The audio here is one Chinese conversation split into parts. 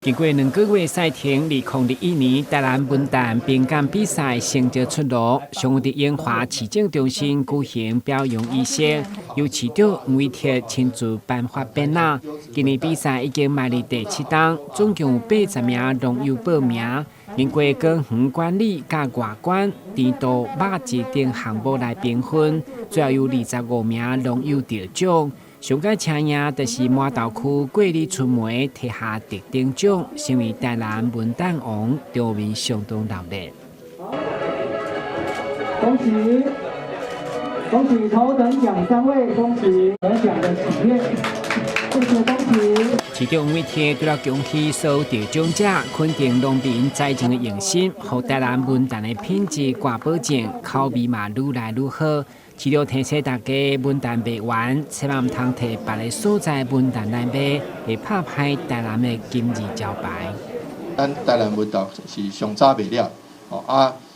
经过2个月赛程，2021年台南文旦评鉴比赛成绩出炉，上午伫烟花市政中心举行表扬仪式，由市长吴伟铁亲自颁发匾额。今年比赛已经迈入第7档，总共有80名农友报名，经过广园管理、甲外观、甜度、肉质等项目来评分，最后有25名农友得奖。上届请赢就是麻豆区桂里春梅摕下特等奖，成为台南文旦王，场面相当热烈。恭喜头等奖3位，恭喜得奖的企业，谢谢恭喜。市长吴伟铁除了恭喜所有得奖者，肯定农民栽种的用心，让台南文旦的品质挂保证，口味嘛愈来愈好。市长提醒大家，文旦卖完，千万唔通摕别个所在文旦来卖，会拍歹台南的金字招牌。咱台南文旦是上早卖了，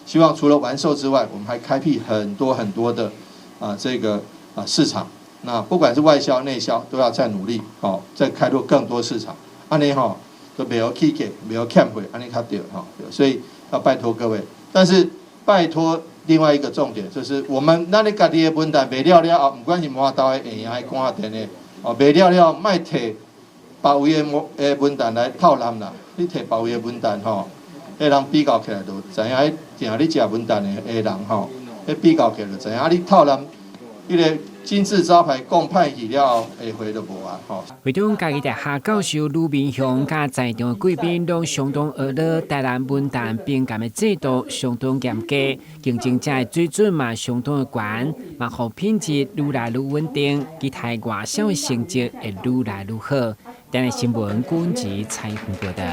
希望除了完售之外，我们还开辟很多的市场。那不管是外销内销，都要再努力，再开拓更多市场。安尼都没有起价，没有欠货，安尼较对所以要拜托各位，但是拜托。另外一个重点就是，我们咱家己的文旦卖了了后，不管是麻豆的、下营的、官田的，卖了了，莫摕别位的文旦来套揽啦。你摕别位的文旦迄人比较起来就知影，定你食文旦的人迄比较起来就知影，你套揽迄个金字招牌讲歹去了后，下回就无啊会长家己大学教授吕明雄甲在场的贵宾拢相当学乐，台南文旦评鉴的制度相当严格，竞争者的水准嘛相当的高，嘛互品质愈来愈稳定，期待外销的成绩会愈来愈好。台南新闻古文集采访报道。